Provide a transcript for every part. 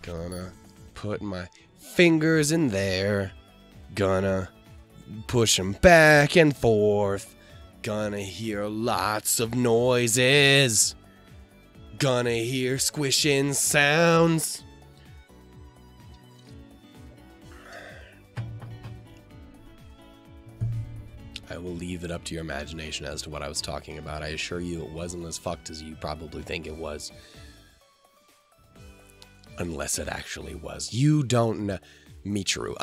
Gonna put my fingers in there. Gonna push them back and forth. Gonna hear lots of noises. Gonna hear squishing sounds. I will leave it up to your imagination as to what I was talking about. I assure you it wasn't as fucked as you probably think it was. Unless it actually was. You don't know. Michiru.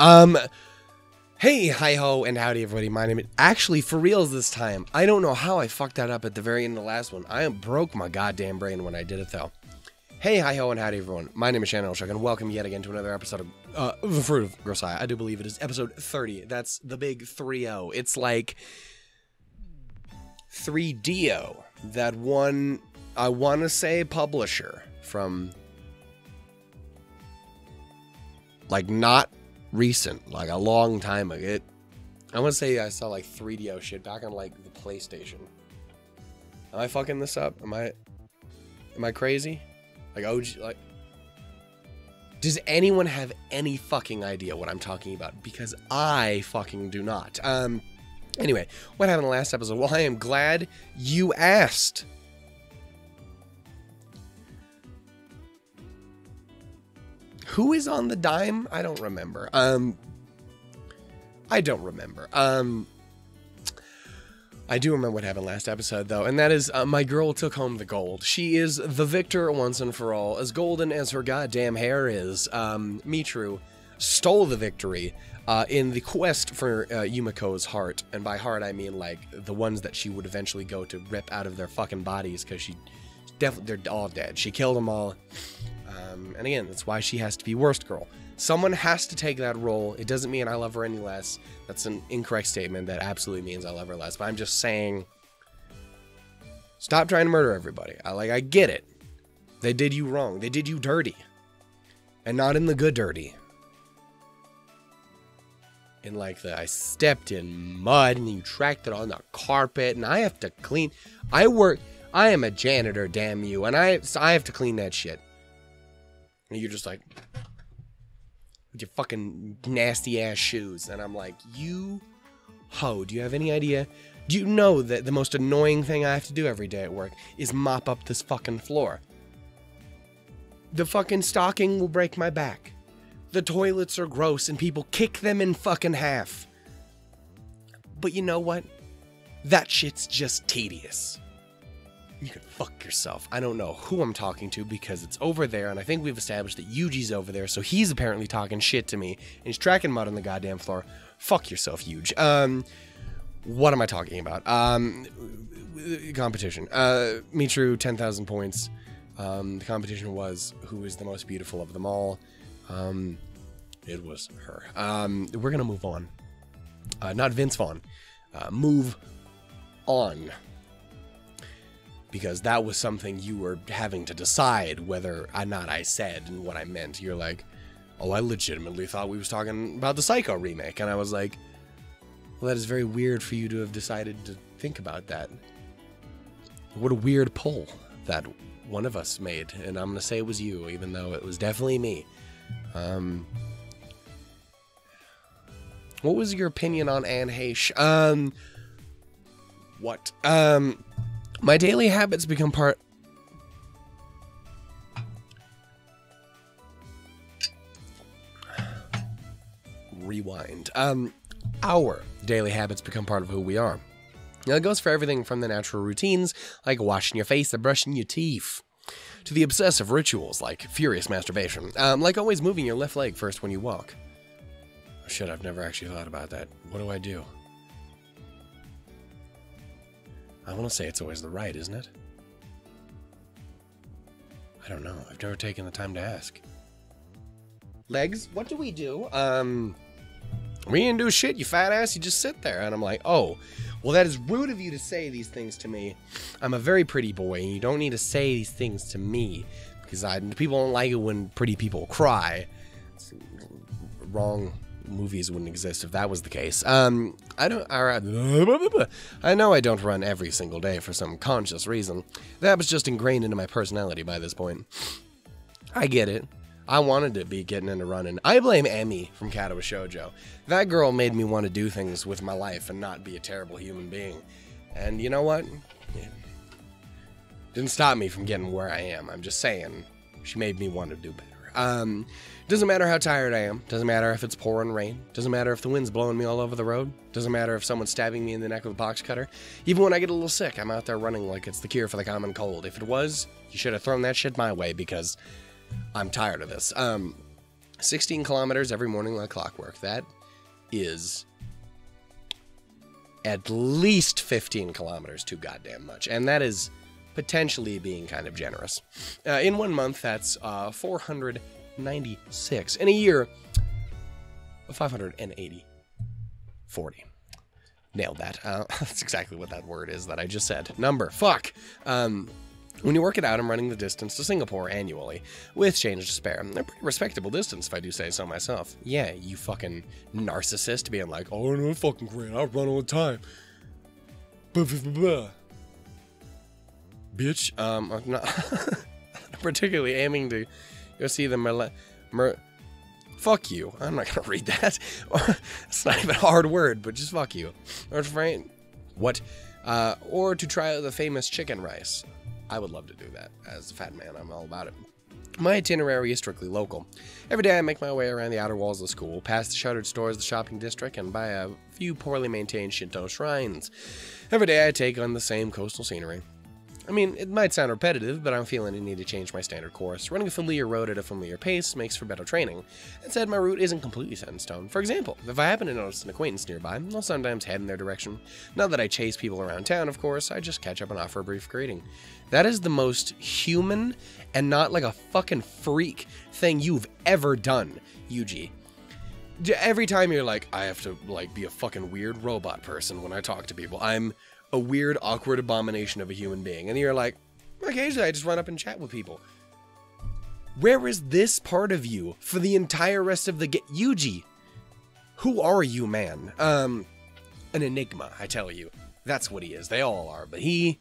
Hey, hi-ho, and howdy, everybody. My name is... Actually, for reals this time. I don't know how I fucked that up at the very end of the last one. I broke my goddamn brain when I did it, though. Hey, hi-ho, and howdy, everyone. My name is Shannon Olshock, and welcome yet again to another episode of The Fruit of Grisaia. I do believe it is episode 30. That's the big 3-0. It's like 3DO. That one, I want to say, publisher from... like, not recent, like a long time ago. I want to say I saw like 3DO shit back on like the PlayStation. Am I fucking this up? Am I crazy? Like OG, like, does anyone have any fucking idea what I'm talking about? Because I fucking do not. Anyway, what happened in the last episode? Well, I am glad you asked. Who is on the dime? I don't remember. I don't remember. I do remember what happened last episode, though, and that is my girl took home the gold. She is the victor once and for all. As golden as her goddamn hair is, Michiru stole the victory in the quest for Yumiko's heart. And by heart, I mean, like, the ones that she would eventually go to rip out of their fucking bodies, because they're all dead. She killed them all. And again, that's why she has to be worst girl. Someone has to take that role. It doesn't mean I love her any less. That's an incorrect statement. That absolutely means I love her less. But I'm just saying, stop trying to murder everybody. I get it. They did you wrong. They did you dirty. And not in the good dirty. In like I stepped in mud and you tracked it on the carpet and I have to clean. I am a janitor, damn you. And I have to clean that shit. And you're just like, with your fucking nasty ass shoes. And I'm like, you ho, do you have any idea? Do you know that the most annoying thing I have to do every day at work is mop up this fucking floor? The fucking stocking will break my back. The toilets are gross and people kick them in fucking half. But you know what? That shit's just tedious. You can fuck yourself. I don't know who I'm talking to because it's over there, and I think we've established that Yuji's over there, so he's apparently talking shit to me, and he's tracking mud on the goddamn floor. Fuck yourself, Yuji. What am I talking about? Competition. Michiru, 10,000 points. The competition was who is the most beautiful of them all. It was her. We're gonna move on. Not Vince Vaughn. Move on. Because that was something you were having to decide whether or not I said and what I meant. You're like, oh, I legitimately thought we was talking about the Psycho remake. And I was like, well, that is very weird for you to have decided to think about that. What a weird pull that one of us made. And I'm going to say it was you, even though it was definitely me. What was your opinion on Anne Heche? What? My daily habits become part... Rewind. Our daily habits become part of who we are. Now, it goes for everything from the natural routines, like washing your face and brushing your teeth, to the obsessive rituals, like furious masturbation, like always moving your left leg first when you walk. Oh, shit, I've never actually thought about that. What do I do? I want to say it's always the right, isn't it? I don't know. I've never taken the time to ask. Legs? What do we do? We didn't do shit, you fat ass. You just sit there. And I'm like, oh, well, that is rude of you to say these things to me. I'm a very pretty boy, and you don't need to say these things to me. Because people don't like it when pretty people cry. It's wrong. Movies wouldn't exist if that was the case. I know I don't run every single day for some conscious reason. That was just ingrained into my personality by this point. I get it. I wanted to be getting into running. I blame Emmy from Katawa Shoujo. That girl made me want to do things with my life and not be a terrible human being. And you know what? It didn't stop me from getting where I am. I'm just saying, she made me want to do better. Doesn't matter how tired I am. Doesn't matter if it's pouring rain. Doesn't matter if the wind's blowing me all over the road. Doesn't matter if someone's stabbing me in the neck with a box cutter. Even when I get a little sick, I'm out there running like it's the cure for the common cold. If it was, you should have thrown that shit my way because I'm tired of this. 16 kilometers every morning like clockwork. That is at least 15 kilometers too goddamn much. And that is potentially being kind of generous. In 1 month, that's 496. In a year, 580. 40. Nailed that. That's exactly what that word is that I just said. Number. Fuck. When you work it out, I'm running the distance to Singapore annually, with change to spare. A pretty respectable distance, if I do say so myself. Yeah, you fucking narcissist being like, oh, no, fucking great, I run all the time. Bitch, I'm not particularly aiming to go see the fuck you. I'm not gonna read that. It's not even a hard word, but just fuck you. What? Or to try the famous chicken rice. I would love to do that. As a fat man, I'm all about it. My itinerary is strictly local. Every day I make my way around the outer walls of the school, past the shuttered stores of the shopping district, and by a few poorly maintained Shinto shrines. Every day I take on the same coastal scenery. I mean, it might sound repetitive, but I'm feeling I need to change my standard course. Running a familiar road at a familiar pace makes for better training. That said, my route isn't completely set in stone. For example, if I happen to notice an acquaintance nearby, I'll sometimes head in their direction. Not that I chase people around town, of course, I just catch up and offer a brief greeting. That is the most human and not like a fucking freak thing you've ever done, Yuji. Every time you're like, I have to like be a fucking weird robot person when I talk to people. I'm a weird, awkward abomination of a human being. And you're like, occasionally I just run up and chat with people. Where is this part of you for the entire rest of the Yuji? Who are you, man? An enigma, I tell you. That's what he is. They all are. But he,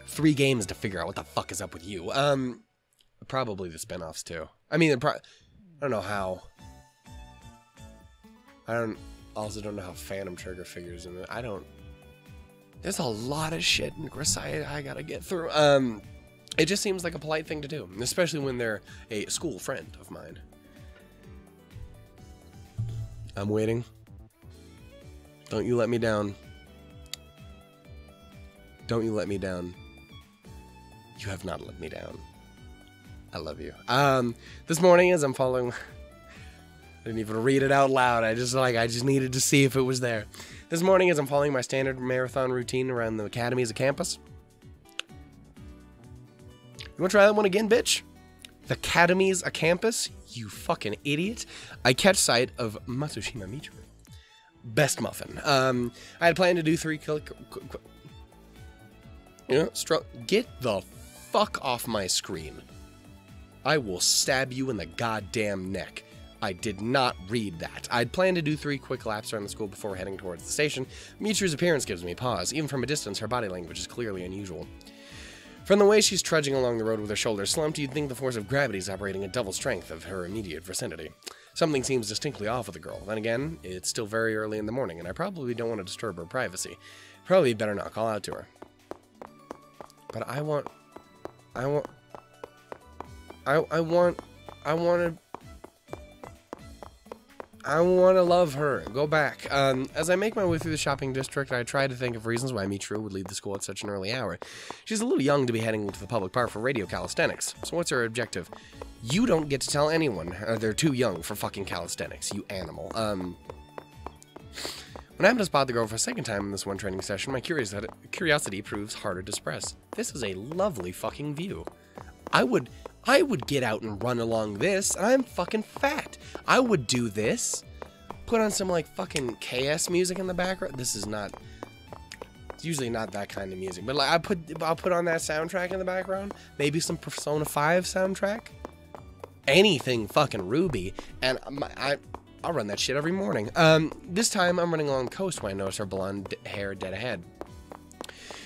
3 games to figure out what the fuck is up with you. Probably the spinoffs too. I mean, I don't know how. Also don't know how Phantom Trigger figures in it. There's a lot of shit in Grisaia I gotta get through. It just seems like a polite thing to do, especially when they're a school friend of mine. I'm waiting. Don't you let me down. Don't you let me down. You have not let me down. I love you. This morning as I'm following... I didn't even read it out loud. I just needed to see if it was there. This morning as I'm following my standard marathon routine around the academy as a campus. You want to try that one again, bitch? The academy's a campus? You fucking idiot. I catch sight of Matsushima Michiru. Best muffin. I had planned to do 3 get the fuck off my screen. I will stab you in the goddamn neck. I did not read that. I'd planned to do 3 quick laps around the school before heading towards the station. Michiru's appearance gives me pause. Even from a distance, her body language is clearly unusual. From the way she's trudging along the road with her shoulders slumped, you'd think the force of gravity is operating at double strength of her immediate vicinity. Something seems distinctly off with the girl. Then again, it's still very early in the morning, and I probably don't want to disturb her privacy. Probably better not call out to her. But I want to love her. Go back. As I make my way through the shopping district, I try to think of reasons why Michiru would leave the school at such an early hour. She's a little young to be heading to the public park for radio calisthenics. So what's her objective? You don't get to tell anyone. They're too young for fucking calisthenics, you animal. When I happen to spot the girl for a second time in this one training session, my curiosity proves harder to suppress. This is a lovely fucking view. I would get out and run along this, and I'm fucking fat. I would do this. Put on some, like, fucking KS music in the background. This is not... It's usually not that kind of music. But, like, I'll put on that soundtrack in the background. Maybe some Persona 5 soundtrack. Anything fucking Ruby. And I'll run that shit every morning. This time, I'm running along the coast when I notice her blonde hair dead ahead.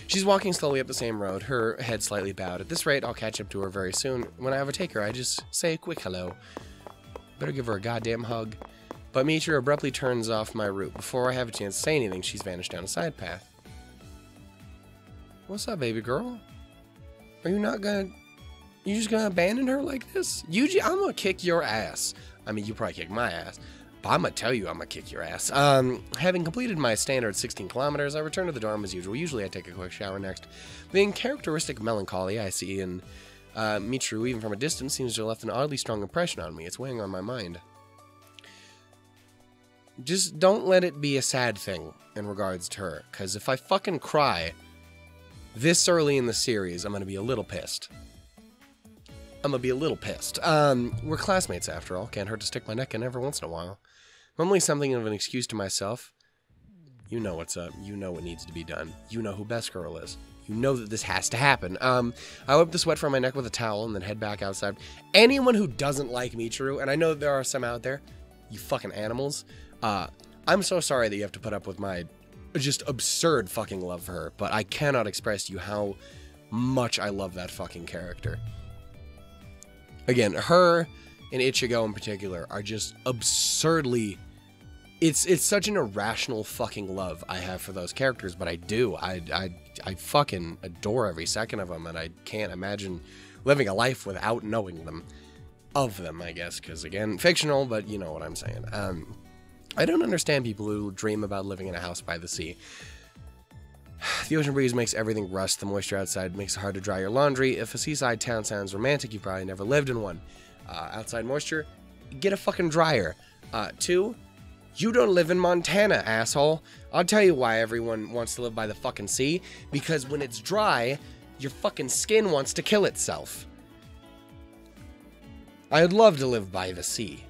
She's walking slowly up the same road, her head slightly bowed. At this rate, I'll catch up to her very soon. When I overtake her, I just say a quick hello. Better give her a goddamn hug. But Michiru abruptly turns off my route. Before I have a chance to say anything, she's vanished down a side path. What's up, baby girl? Are you not gonna... You just gonna abandon her like this? Yuji, I'm gonna kick your ass. I mean, you probably kick my ass. But I'm gonna tell you I'm gonna kick your ass. Having completed my standard 16 kilometers, I return to the dorm as usual. Usually I take a quick shower next. The uncharacteristic melancholy I see in Michiru, even from a distance, seems to have left an oddly strong impression on me. It's weighing on my mind. Just don't let it be a sad thing in regards to her. Because if I fucking cry this early in the series, I'm gonna be a little pissed. We're classmates after all. Can't hurt to stick my neck in every once in a while. Normally something of an excuse to myself. You know what's up. You know what needs to be done. You know who Best Girl is. You know that this has to happen. I wipe the sweat from my neck with a towel and then head back outside. Anyone who doesn't like Michiru, and I know there are some out there, you fucking animals, I'm so sorry that you have to put up with my just absurd fucking love for her, but I cannot express to you how much I love that fucking character. Again, her and Ichigo in particular are just absurdly... It's such an irrational fucking love I have for those characters, but I do. I fucking adore every second of them, and I can't imagine living a life without knowing them. Of them, I guess, because, again, fictional, but you know what I'm saying. I don't understand people who dream about living in a house by the sea. The ocean breeze makes everything rust. The moisture outside makes it hard to dry your laundry. If a seaside town sounds romantic, you probably never lived in one. Outside moisture, get a fucking dryer. 2, you don't live in Montana, asshole. I'll tell you why everyone wants to live by the fucking sea. Because when it's dry, your fucking skin wants to kill itself. I'd love to live by the sea.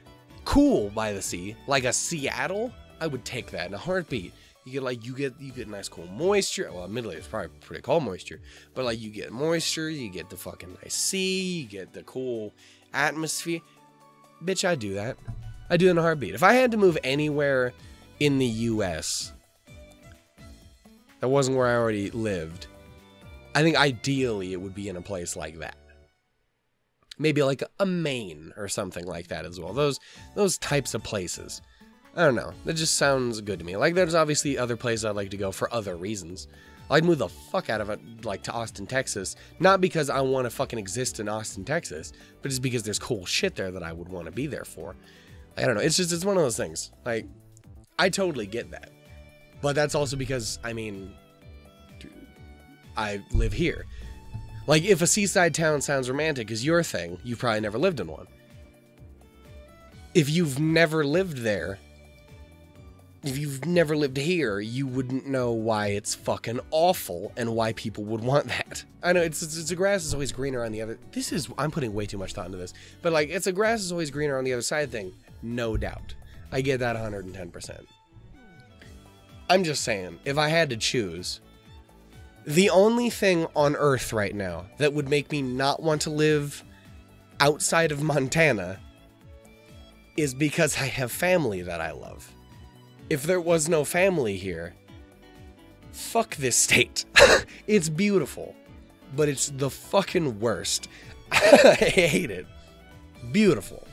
Cool by the sea. Like a Seattle? I would take that in a heartbeat. You get nice cool moisture. Well, admittedly, it's probably pretty cold moisture. But like you get moisture, you get the fucking nice sea, you get the cool atmosphere. Bitch, I'd do that. I'd do it in a heartbeat. If I had to move anywhere in the US that wasn't where I already lived, I think ideally it would be in a place like that. Maybe like a Maine or something like that as well. Those types of places. I don't know. That just sounds good to me. Like, there's obviously other places I'd like to go for other reasons. I'd move the fuck out of it, like, to Austin, Texas. Not because I want to fucking exist in Austin, Texas, but just because there's cool shit there that I would want to be there for. I don't know. It's one of those things. Like, I totally get that. But that's also because, I mean, I live here. Like, if a seaside town sounds romantic is your thing, you've probably never lived in one. If you've never lived there, if you've never lived here, you wouldn't know why it's fucking awful and why people would want that. I know, it's a grass is always greener on the other... I'm putting way too much thought into this. But, like, it's a grass is always greener on the other side thing. No doubt. I get that 110%. I'm just saying, if I had to choose... The only thing on Earth right now that would make me not want to live outside of Montana is because I have family that I love. If there was no family here, fuck this state. It's beautiful, but it's the fucking worst. I hate it. Beautiful.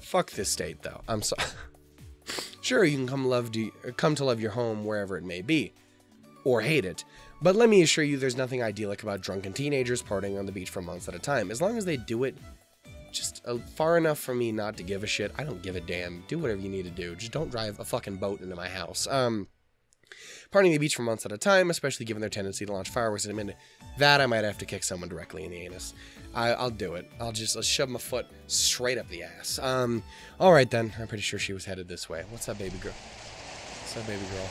Fuck this state, though. I'm sorry. Sure, you can come to love your home wherever it may be, or hate it, but let me assure you there's nothing idyllic about drunken teenagers partying on the beach for months at a time. As long as they do it just far enough for me not to give a shit, I don't give a damn. Do whatever you need to do. Just don't drive a fucking boat into my house. Partying the beach for months at a time, especially given their tendency to launch fireworks in a minute, that I might have to kick someone directly in the anus. I'll do it. I'll shove my foot straight up the ass. Alright then. I'm pretty sure she was headed this way. What's up, baby girl? What's up, baby girl?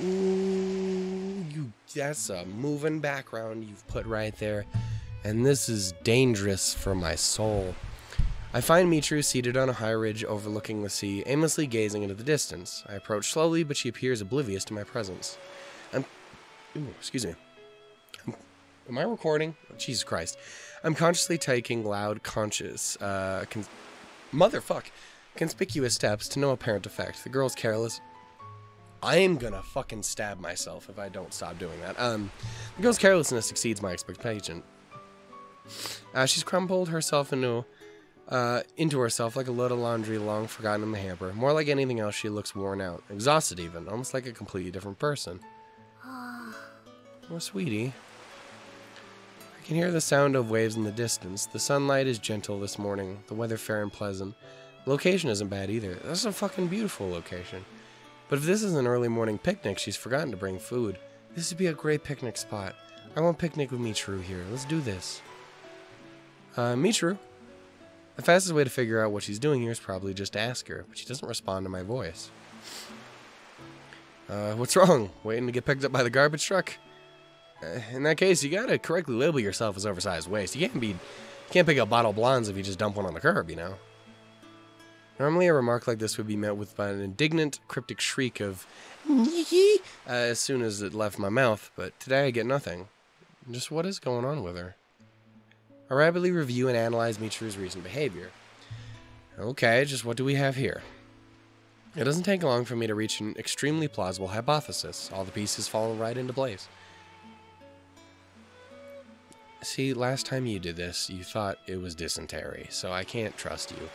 Ooh, that's a moving background you've put right there. And this is dangerous for my soul. I find Michiru seated on a high ridge overlooking the sea, aimlessly gazing into the distance. I approach slowly, but she appears oblivious to my presence. Excuse me. Am I recording? Oh, Jesus Christ. I'm consciously taking loud, conspicuous steps to no apparent effect. The girl's careless. I am gonna fucking stab myself if I don't stop doing that. The girl's carelessness exceeds my expectation. She's crumpled herself into herself like a load of laundry long forgotten in the hamper. More like anything else, she looks worn out, exhausted even, almost like a completely different person. Oh, sweetie. I can hear the sound of waves in the distance. The sunlight is gentle this morning, the weather fair and pleasant. The location isn't bad either. That's a fucking beautiful location. But if this is an early morning picnic, she's forgotten to bring food. This would be a great picnic spot. I want picnic with Michiru here. Let's do this. Michiru. The fastest way to figure out what she's doing here is probably just to ask her, but she doesn't respond to my voice. What's wrong? Waiting to get picked up by the garbage truck? In that case, you gotta correctly label yourself as oversized waste. You can't pick up bottle blondes if you just dump one on the curb, you know? Normally, a remark like this would be met with an indignant, cryptic shriek of as soon as it left my mouth, but today I get nothing. Just what is going on with her? I rapidly review and analyze Michiru's recent behavior. Okay, just what do we have here? It doesn't take long for me to reach an extremely plausible hypothesis. All the pieces fall right into place. See, last time you did this, you thought it was dysentery, so I can't trust you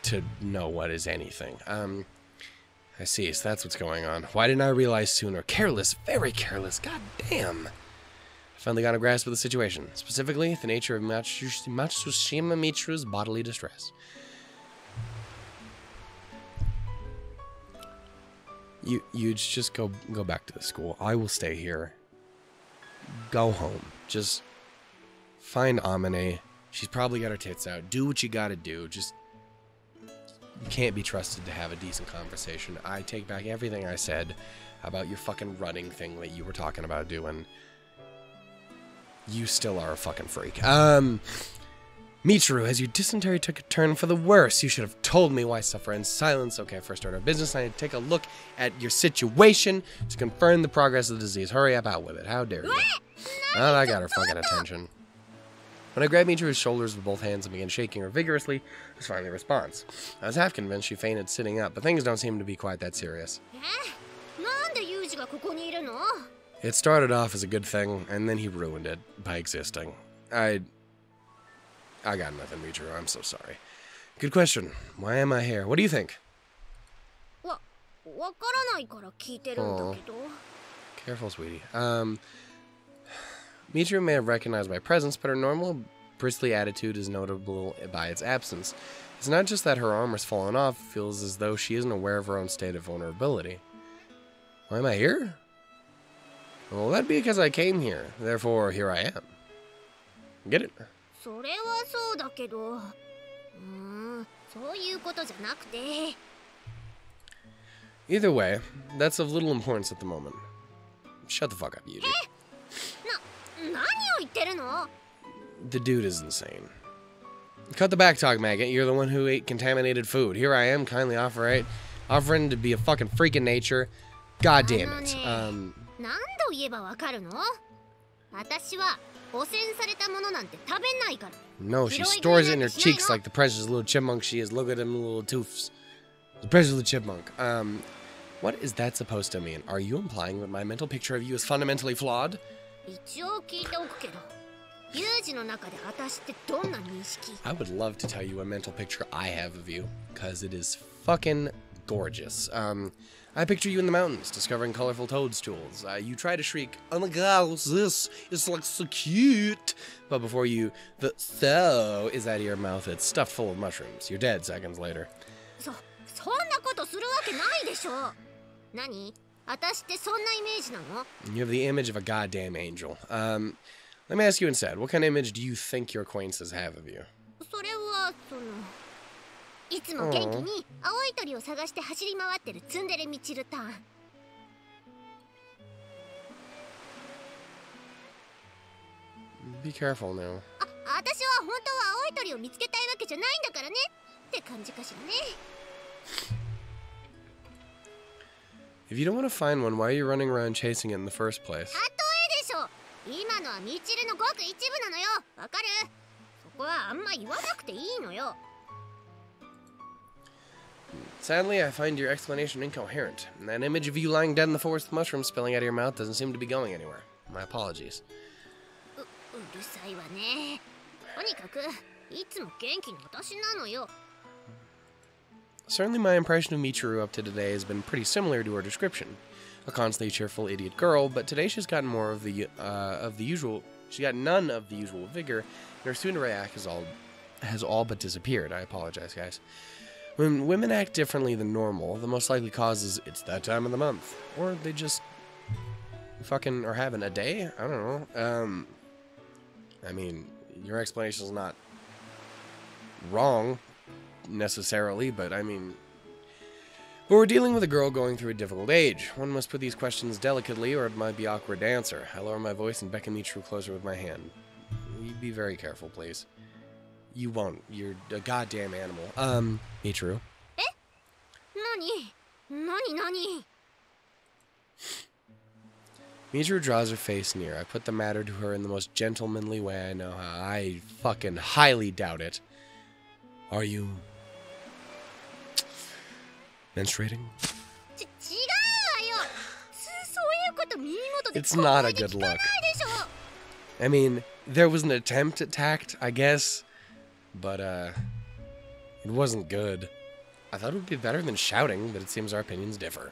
to know what is anything. I see, so that's what's going on. Why didn't I realize sooner? Careless, very careless, god damn. I finally got a grasp of the situation, specifically the nature of Matsushima Michiru's bodily distress. You just go back to the school. I will stay here. Go home. Just find Amane. She's probably got her tits out. Do what you gotta do. Just, you can't be trusted to have a decent conversation. I take back everything I said about your fucking running thing that you were talking about doing. You still are a fucking freak. Michiru, as your dysentery took a turn for the worse, you should have told me why suffer in silence. Okay, first order of business, I need to take a look at your situation to confirm the progress of the disease. Hurry up, out with it. How dare you? Oh, that got her fucking attention. When I grabbed Michiru's shoulders with both hands and began shaking her vigorously, was finally a response. I was half convinced she fainted sitting up, but things don't seem to be quite that serious. It started off as a good thing, and then he ruined it by existing. I got nothing, Michiru. I'm so sorry. Good question. Why am I here? What do you think? Oh. Careful, sweetie. Michiru may have recognized my presence, but her normal bristly attitude is notable by its absence. It's not just that her armor's fallen off, it feels as though she isn't aware of her own state of vulnerability. Why am I here? Well, that'd be because I came here. Therefore, here I am. Get it? Either way, that's of little importance at the moment. Shut the fuck up, Yuji. The dude is insane. Cut the back talk, maggot. You're the one who ate contaminated food. Here I am, kindly offering to be a fucking freak in nature. God damn it. No, she stores it in her cheeks like the precious little chipmunk she is. Look at them little toofs. The precious little chipmunk. What is that supposed to mean? Are you implying that my mental picture of you is fundamentally flawed? I would love to tell you a mental picture I have of you, because it is fucking gorgeous. I picture you in the mountains, discovering colorful toadstools. You try to shriek, "Oh my god, what's this? It's like so cute!" But before the "so" is out of your mouth, it's stuffed full of mushrooms. You're dead seconds later. You have the image of a goddamn angel. Let me ask you instead, what kind of image do you think your acquaintances have of you? Be careful now. If you don't want to find one, why are you running around chasing it in the first place? Sadly, I find your explanation incoherent. And that image of you lying dead in the forest with mushrooms spilling out of your mouth doesn't seem to be going anywhere. My apologies. Certainly my impression of Michiru up to today has been pretty similar to her description. A constantly cheerful idiot girl, but today she's gotten more of the usual. She got none of the usual vigor, and her soon-to-react has all but disappeared. I apologize, guys. When women act differently than normal, the most likely cause is it's that time of the month, or they just fucking are having a day. I don't know. I mean, your explanation is not wrong necessarily, but I mean. But we're dealing with a girl going through a difficult age. One must put these questions delicately, or it might be awkward to answer. I lower my voice and beckon Michiru closer with my hand. You be very careful, please. You won't. You're a goddamn animal. Michiru. Nani? Michiru draws her face near. I put the matter to her in the most gentlemanly way I know how. I fucking highly doubt it. Are you menstruating? It's not a good look. I mean, there was an attempt at tact, I guess, but it wasn't good. I thought it would be better than shouting, but it seems our opinions differ.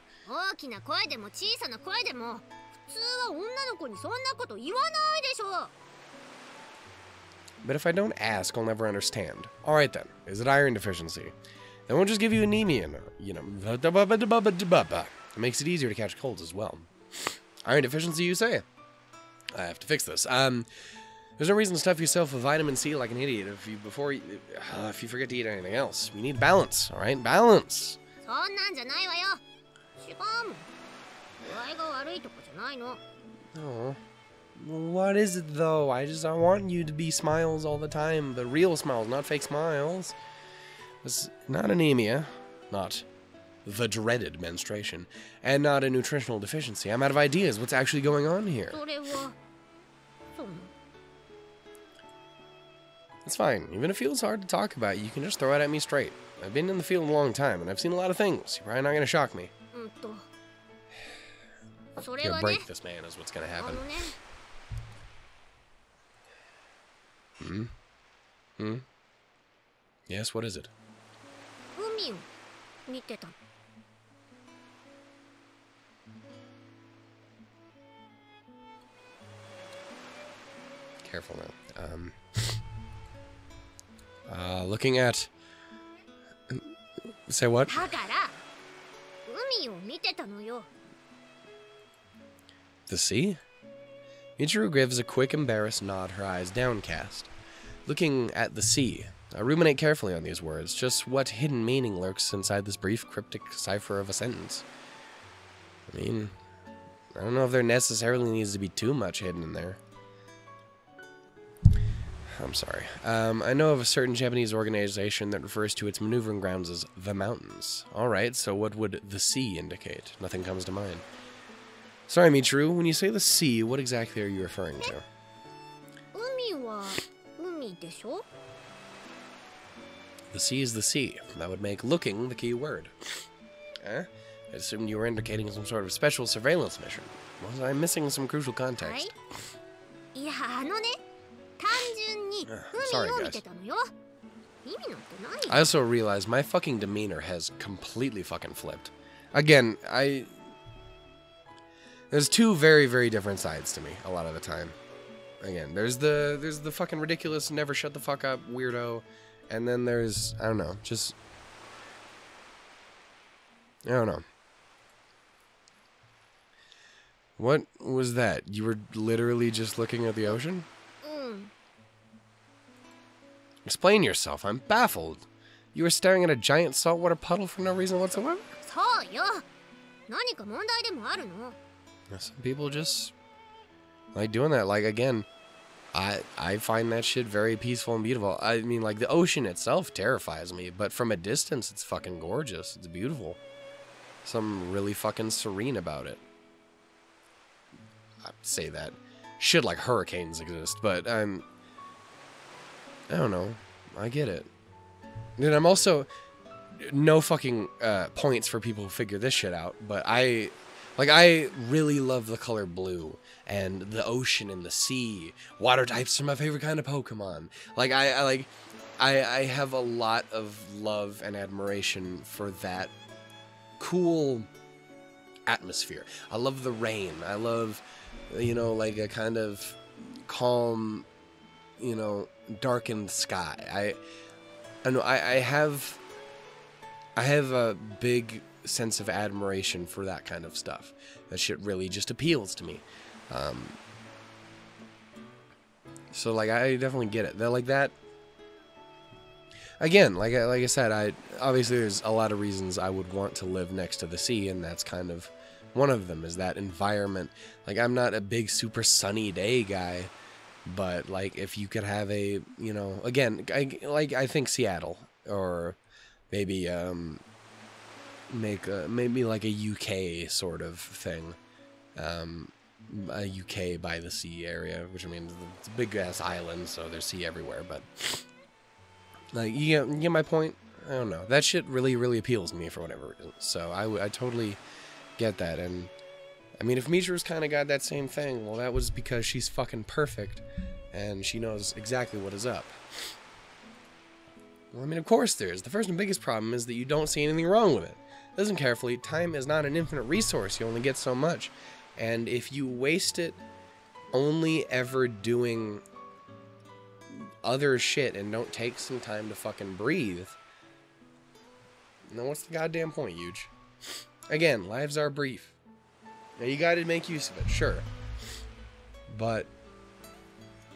But if I don't ask, I'll never understand. Alright then, is it iron deficiency? They won't just give you anemia, you know. It makes it easier to catch colds as well. Iron deficiency, you say? I have to fix this. There's no reason to stuff yourself with vitamin C like an idiot if you forget to eat anything else. You need balance, alright? Balance! Oh. What is it though? I want you to be smiles all the time, but real smiles, not fake smiles. It's not anemia, not the dreaded menstruation, and not a nutritional deficiency. I'm out of ideas. What's actually going on here? It's fine. Even if it feels hard to talk about, you can just throw it at me straight. I've been in the field a long time, and I've seen a lot of things. You're probably not going to shock me. You'll break this man is what's going to happen. Yes, what is it? Careful now. Looking at... Say what? The sea? Michiru gives a quick, embarrassed nod, her eyes downcast. Looking at the sea. I ruminate carefully on these words. Just what hidden meaning lurks inside this brief, cryptic cipher of a sentence? I mean, I don't know if there necessarily needs to be too much hidden in there. I'm sorry. I know of a certain Japanese organization that refers to its maneuvering grounds as the mountains. Alright, so what would the sea indicate? Nothing comes to mind. Sorry, Michiru, when you say the sea, what exactly are you referring to? The sea is the sea. That would make looking the key word. I assumed you were indicating some sort of special surveillance mission. Was I missing some crucial context? Sorry, guys. I also realized my fucking demeanor has completely fucking flipped. Again, there's two very, very different sides to me a lot of the time. Again, there's the fucking ridiculous, never shut the fuck up weirdo, and then there's, I don't know, just, I don't know. What was that? You were literally just looking at the ocean? Explain yourself. I'm baffled. You were staring at a giant saltwater puddle for no reason whatsoever? Some people just like doing that. Like, again, I find that shit very peaceful and beautiful. I mean, like, the ocean itself terrifies me, but from a distance, it's fucking gorgeous. It's beautiful. Something really fucking serene about it. I'd say that. Shit like hurricanes exist, but I don't know. I get it. And I'm also... no fucking points for people who figure this shit out, but I really love the color blue and the ocean and the sea. Water types are my favorite kind of Pokemon. Like I have a lot of love and admiration for that cool atmosphere. I love the rain. I love, you know, like a kind of calm, you know, darkened sky. I know I have a big sense of admiration for that kind of stuff. That shit really just appeals to me. So like I definitely get it. They're like that. Again, like I said, obviously there's a lot of reasons I would want to live next to the sea, and that's kind of one of them, is that environment. Like, I'm not a big super sunny day guy, but like if you could have a, you know, again, I think Seattle, or maybe maybe like a UK sort of thing, a UK by the sea area, which I mean it's a big ass island, so there's sea everywhere, but. Like, you get my point? I don't know. That shit really, really appeals to me for whatever reason. So I totally get that. And, I mean, if Michiru's kind of got that same thing, well, that was because she's fucking perfect. And she knows exactly what is up. Well, I mean, of course there is. The first and biggest problem is that you don't see anything wrong with it. Listen carefully. Time is not an infinite resource. You only get so much. And if you waste it only ever doing other shit and don't take some time to fucking breathe, then what's the goddamn point, huge? Again, lives are brief. Now you gotta make use of it, sure. But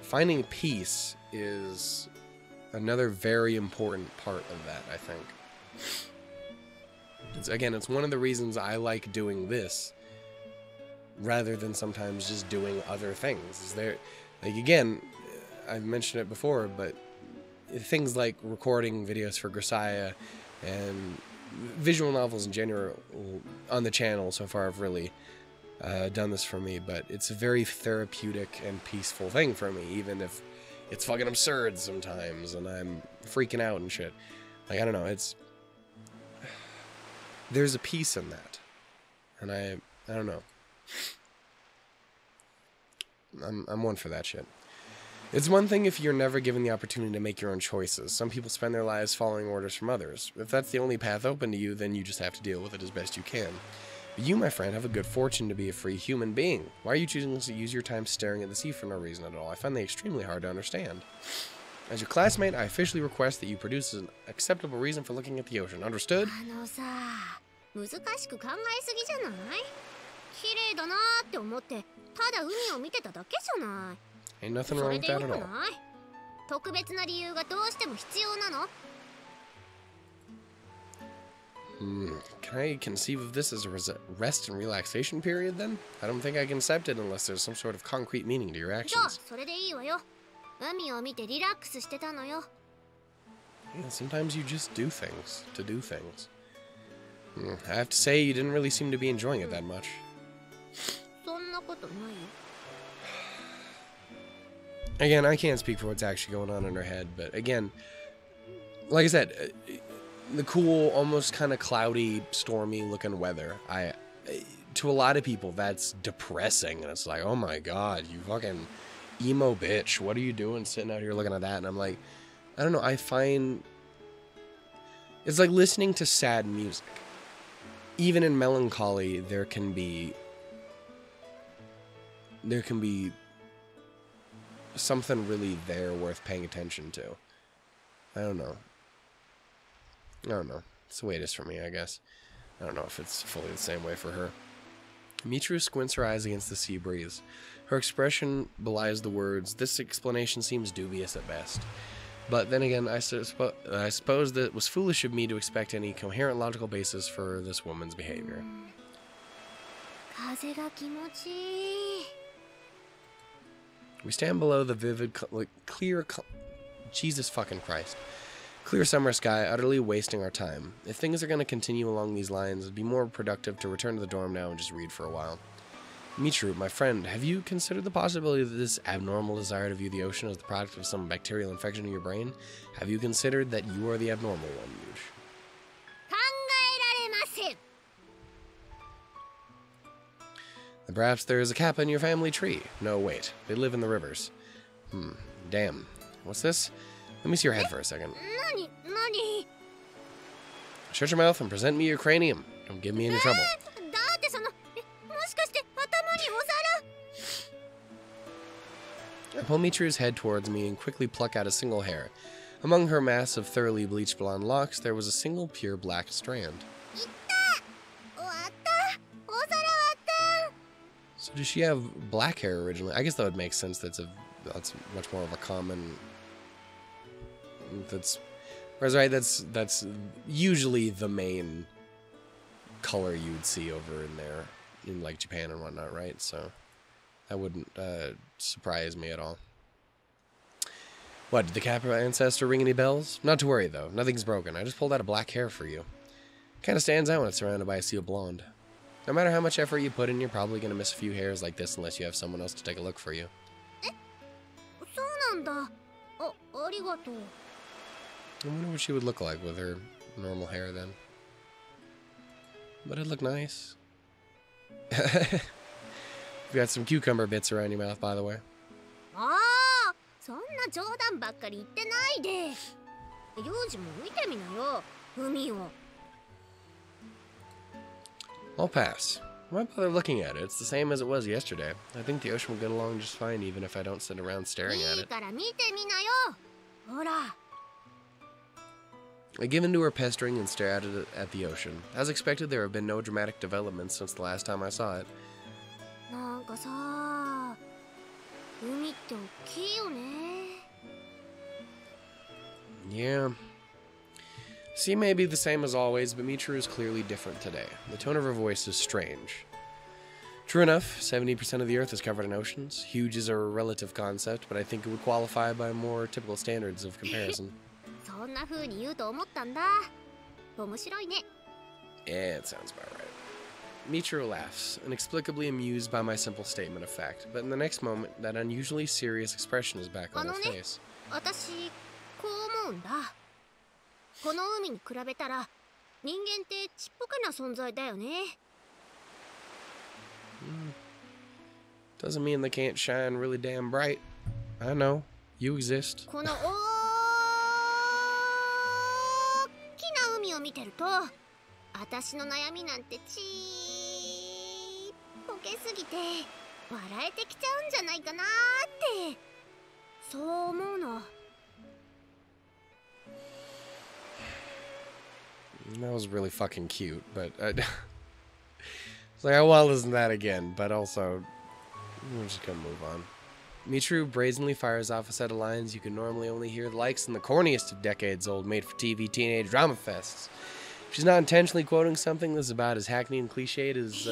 finding peace is another very important part of that, I think. It's one of the reasons I like doing this rather than sometimes just doing other things. Is there, like, again, I've mentioned it before, but things like recording videos for Grisaia and visual novels in general on the channel so far have really done this for me, but it's a very therapeutic and peaceful thing for me, even if it's fucking absurd sometimes and I'm freaking out and shit. Like, I don't know, there's a peace in that, and I don't know. I'm one for that shit. It's one thing if you're never given the opportunity to make your own choices. Some people spend their lives following orders from others. If that's the only path open to you, then you just have to deal with it as best you can. But you, my friend, have a good fortune to be a free human being. Why are you choosing to use your time staring at the sea for no reason at all? I find that extremely hard to understand. As your classmate, I officially request that you produce an acceptable reason for looking at the ocean. Understood? Ain't nothing wrong with that at all. Can I conceive of this as a rest and relaxation period, then? I don't think I can accept it unless there's some sort of concrete meaning to your actions. Yeah, sometimes you just do things to do things. I have to say, you didn't really seem to be enjoying it that much. Again, I can't speak for what's actually going on in her head, but again, like I said, the cool, almost kind of cloudy, stormy looking weather, to a lot of people, that's depressing, and it's like, oh my god, you fucking emo bitch, what are you doing sitting out here looking at that? And I'm like, I don't know, I find it's like listening to sad music. Even in melancholy, there can be something really there worth paying attention to. I don't know. It's the way it is for me, I guess. I don't know if it's fully the same way for her. Michiru squints her eyes against the sea breeze. Her expression belies the words. This explanation seems dubious at best. But then again, I suppose that it was foolish of me to expect any coherent logical basis for this woman's behavior. We stand below the vivid, clear, Jesus fucking Christ. Clear summer sky, utterly wasting our time. If things are going to continue along these lines, it'd be more productive to return to the dorm now and just read for a while. Michiru, my friend, have you considered the possibility that this abnormal desire to view the ocean as the product of some bacterial infection in your brain? Have you considered that you are the abnormal one, Yuj? Perhaps there is a kappa in your family tree. No, wait. They live in the rivers. Damn. What's this? Let me see your head for a second. Nani? Shut your mouth and present me your cranium. Don't give me any trouble. I pull Michiru's head towards me and quickly pluck out a single hair. Among her mass of thoroughly bleached blonde locks, there was a single pure black strand. So does she have black hair originally? I guess that would make sense. That's much more of a common. That's usually the main color you'd see over in there in like Japan and whatnot, right? So that wouldn't surprise me at all. What, did the Kappa ancestor ring any bells? Not to worry though, nothing's broken. I just pulled out a black hair for you. Kind of stands out when it's surrounded by a sea of blonde. No matter how much effort you put in, you're probably gonna miss a few hairs like this unless you have someone else to take a look for you. I wonder what she would look like with her normal hair then. But it'd look nice. You got some cucumber bits around your mouth, by the way. I'll pass. Why bother looking at it? It's the same as it was yesterday. I think the ocean will get along just fine even if I don't sit around staring at it. I give in to her pestering and stare at the ocean. As expected, there have been no dramatic developments since the last time I saw it. Yeah. Sea may be the same as always, but Michiru is clearly different today. The tone of her voice is strange. True enough, 70% of the Earth is covered in oceans. Huge is a relative concept, but I think it would qualify by more typical standards of comparison. Yeah, it sounds about right. Michiru laughs, inexplicably amused by my simple statement of fact, but in the next moment, that unusually serious expression is back on her face. Doesn't mean they can't shine really damn bright. I know. You exist. That was really fucking cute, but it's like, how well isn't that again? But also, we're just gonna move on. Michiru brazenly fires off a set of lines you can normally only hear the likes in the corniest of decades-old made-for-TV teenage drama fests. She's not intentionally quoting something that's about as hackneyed and cliched as,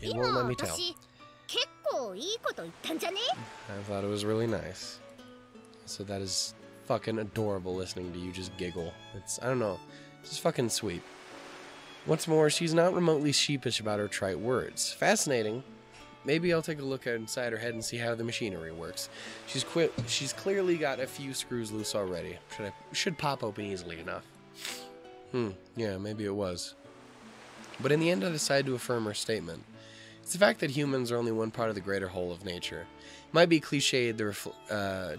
it won't let me tell. I thought it was really nice. So that is fucking adorable listening to you just giggle. It's, I don't know, it's just fucking sweet. What's more, she's not remotely sheepish about her trite words. Fascinating. Maybe I'll take a look inside her head and see how the machinery works. She's clearly got a few screws loose already. Should pop open easily enough. Yeah, maybe it was. But in the end, I decide to affirm her statement. It's the fact that humans are only one part of the greater whole of nature. It might be cliched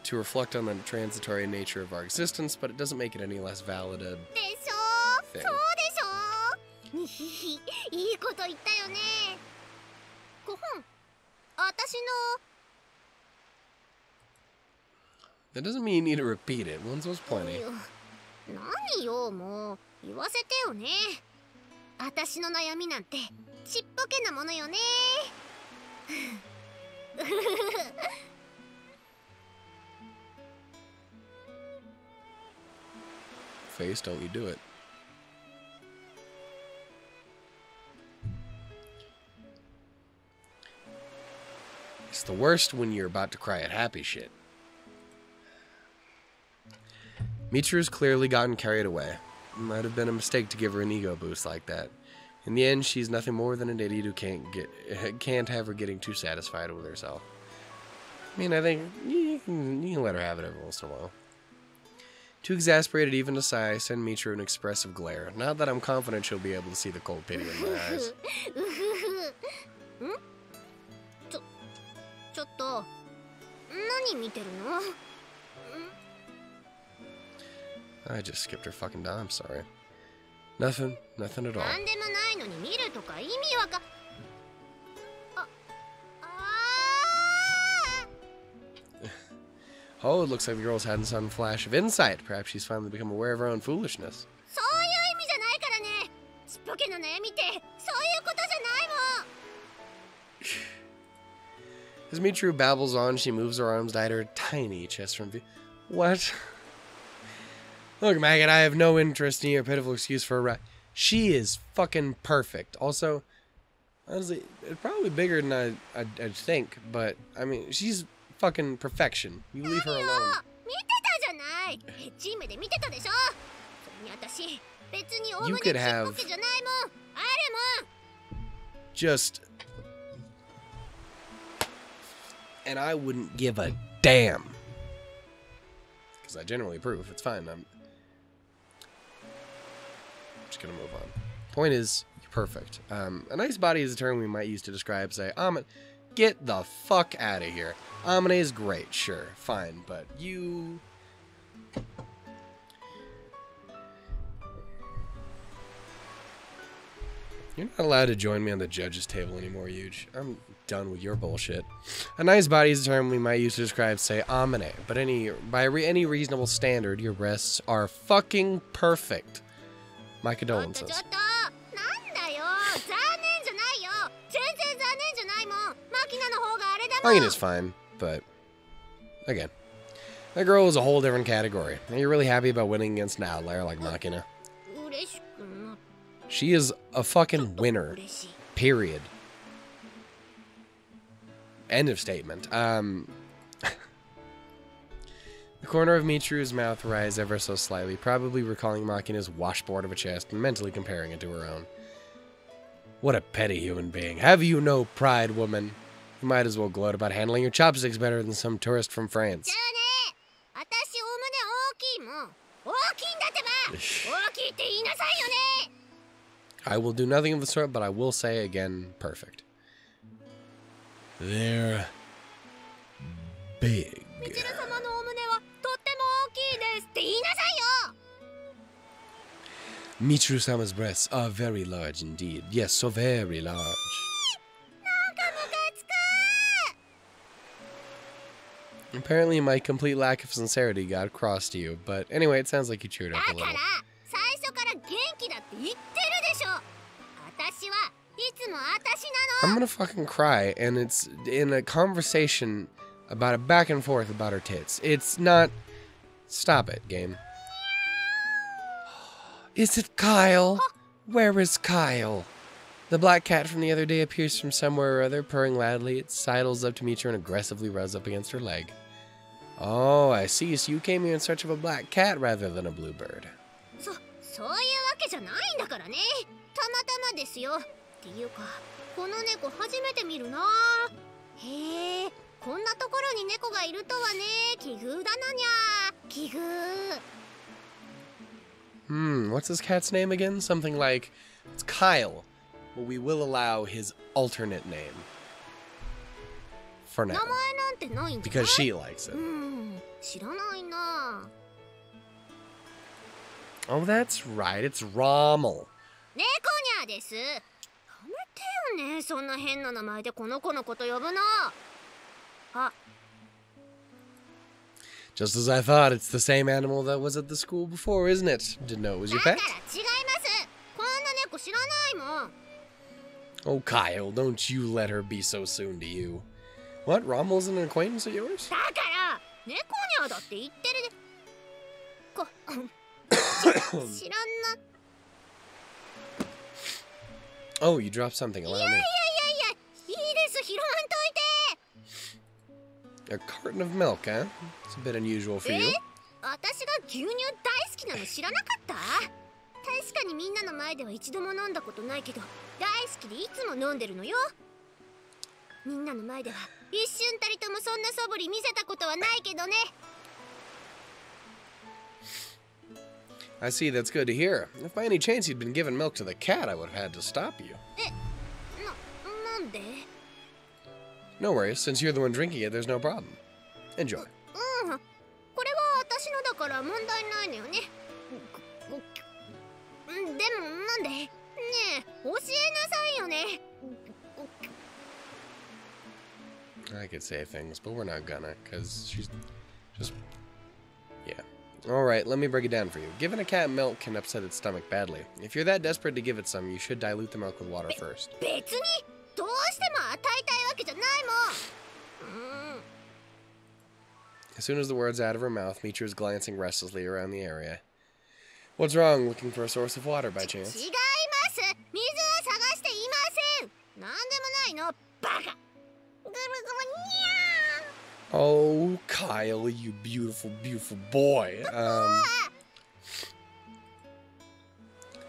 to reflect on the transitory nature of our existence, but it doesn't make it any less valid a thing. That doesn't mean you need to repeat it. Once was plenty. Face, don't you do it. It's the worst when you're about to cry at happy shit. Michiru's clearly gotten carried away. It might have been a mistake to give her an ego boost like that. In the end, she's nothing more than an idiot who can't have her getting too satisfied with herself. I mean, I think you can let her have it every once in a while. Too exasperated even to sigh, I send Michiru an expressive glare. Not that I'm confident she'll be able to see the cold pity in my eyes. I just skipped her fucking down. I'm sorry. Nothing at all. Oh, it looks like the girl's had a sudden flash of insight. Perhaps she's finally become aware of her own foolishness. As Michiru babbles on, she moves her arms to hide her tiny chest from view. What? Look, Maggot, I have no interest in your pitiful excuse for a rat. She is fucking perfect. Also, honestly, it's probably bigger than I'd think, but, I mean, she's fucking perfection. You leave her alone. You could have just... And I wouldn't give a damn. Because I generally approve. It's fine. I'm just going to move on. Point is, you're perfect. A nice body is a term we might use to describe, say, get the fuck out of here. Amane is great, sure, fine, but you... You're not allowed to join me on the judge's table anymore, Yuge. I'm done with your bullshit. A nice body is a term we might use to describe, say, Amane, but by any reasonable standard, your breasts are fucking perfect. My condolences. Makina's fine, but again, that girl is a whole different category. Are you really happy about winning against an outlier like Makina? She is a fucking winner. Period. End of statement. The corner of Michiru's mouth rised ever so slightly, probably recalling Makina's washboard of a chest and mentally comparing it to her own. What a petty human being. Have you no pride, woman? You might as well gloat about handling your chopsticks better than some tourist from France. I will do nothing of the sort, but I will say again, perfect. They're big. Michiru-sama's breasts are very large indeed. Yes, so very large. Apparently my complete lack of sincerity got across to you, but anyway, it sounds like you cheered up a little. I'm gonna fucking cry, and it's in a conversation about a back and forth about her tits. It's not... Stop it, game. Is it Kyle? Where is Kyle? The black cat from the other day appears from somewhere or other, purring loudly. It sidles up to meet her and aggressively rubs up against her leg. Oh, I see. So you came here in search of a black cat rather than a bluebird. What's this cat's name again? Something like... It's Kyle. Well, we will allow his alternate name. For now. Because she likes it. Oh, that's right. It's Rommel. Just as I thought, it's the same animal that was at the school before, isn't it? Didn't know it was your pet? Oh, Kyle, don't you let her be so soon to you. What? Rommel's an acquaintance of yours? Oh, you dropped something. Allow me. A carton of milk, huh? It's a bit unusual for you. I see, that's good to hear. If by any chance you'd been given milk to the cat, I would have had to stop you. No worries, since you're the one drinking it, there's no problem. Enjoy. これは私のだから問題ないのよね。でもなんで？ねえ、教えなさいよね。 I could say things, but we're not gonna, because she's just... Yeah. Alright, let me break it down for you. Giving a cat milk can upset its stomach badly. If you're that desperate to give it some, you should dilute the milk with water first. 別にどうしても与えたいわけじゃないもん。As soon as the word's out of her mouth, Michiru is glancing restlessly around the area. What's wrong? Looking for a source of water by chance? 違います。水は探していません。なんでもないの。バカ。ぐるぐるにゃー。 Oh, Kyle, you beautiful, beautiful boy.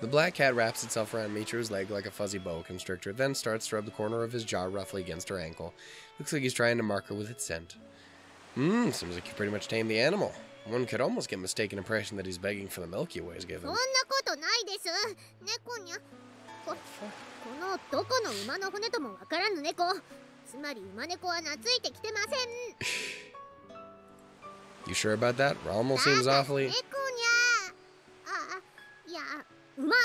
The black cat wraps itself around Michiru's leg like a fuzzy boa constrictor, then starts to rub the corner of his jaw roughly against her ankle. Looks like he's trying to mark her with its scent. Seems like you pretty much tamed the animal. One could almost get a mistaken impression that he's begging for the milk you always give him. そんなことないです。猫にゃ。このどこの馬の骨ともわからぬ猫。つまり馬猫は懐いてきてません。You sure about that? Almost seems awfully... 猫にゃ。あ、いや、馬。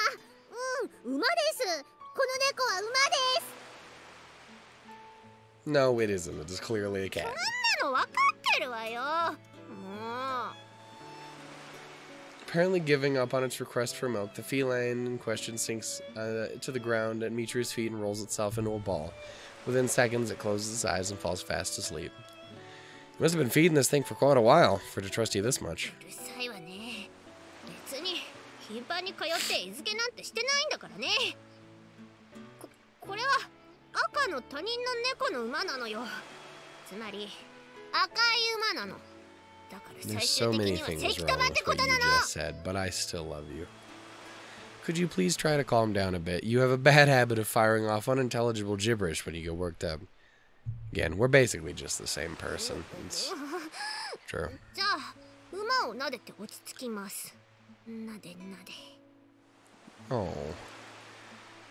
馬です。この猫は馬です。 No, it isn't. It is clearly a cat. そんなのわかってるわよ。もう。 Apparently giving up on its request for milk, the feline in question sinks to the ground at Michiru's feet and rolls itself into a ball. Within seconds, it closes its eyes and falls fast asleep. You must have been feeding this thing for quite a while for it to trust you this much. うるさいわね。別に頻繁に通って餌付けなんてしてないんだからね。これは赤の他人の猫の馬なのよ。つまり赤い馬なの。だから最 There's 終 so 的 many には things 石 wrong 玉っ with てこ what と you なの。 just said, but I still love you. Could you please try to calm down a bit? You have a bad habit of firing off unintelligible gibberish when you get worked up. Again, we're basically just the same person. It's true. じゃあ馬を撫でて落ち着きます。なでなで。 Oh.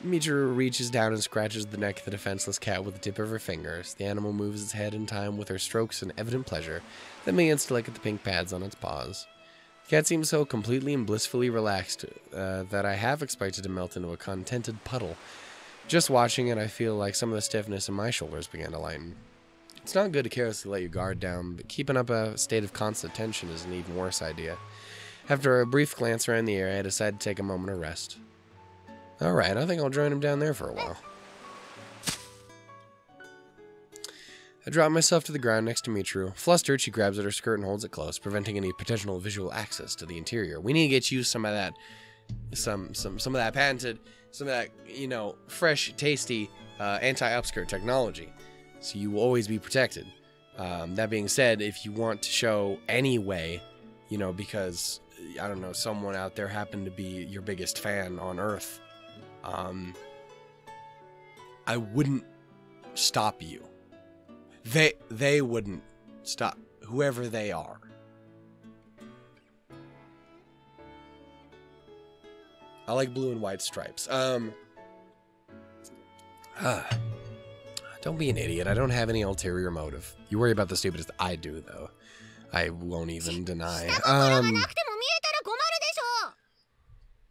Michiru reaches down and scratches the neck of the defenseless cat with the tip of her fingers. The animal moves its head in time with her strokes in evident pleasure, then begins to lick at the pink pads on its paws. The cat seems so completely and blissfully relaxed that I half expected to melt into a contented puddle. Just watching it, I feel like some of the stiffness in my shoulders began to lighten. It's not good to carelessly let your guard down, but keeping up a state of constant tension is an even worse idea. After a brief glance around the area, I decided to take a moment of rest. Alright, I think I'll join him down there for a while. I drop myself to the ground next to Michiru. Flustered, she grabs at her skirt and holds it close, preventing any potential visual access to the interior. We need to get you some of that, some of that patented, some of that, you know, fresh, tasty, anti-upskirt technology. So you will always be protected. That being said, if you want to show any way, you know, because, I don't know, someone out there happened to be your biggest fan on Earth, I wouldn't stop you. They wouldn't stop, whoever they are. I like blue and white stripes. Don't be an idiot. I don't have any ulterior motive. You worry about the stupidest. I do, though. I won't even deny.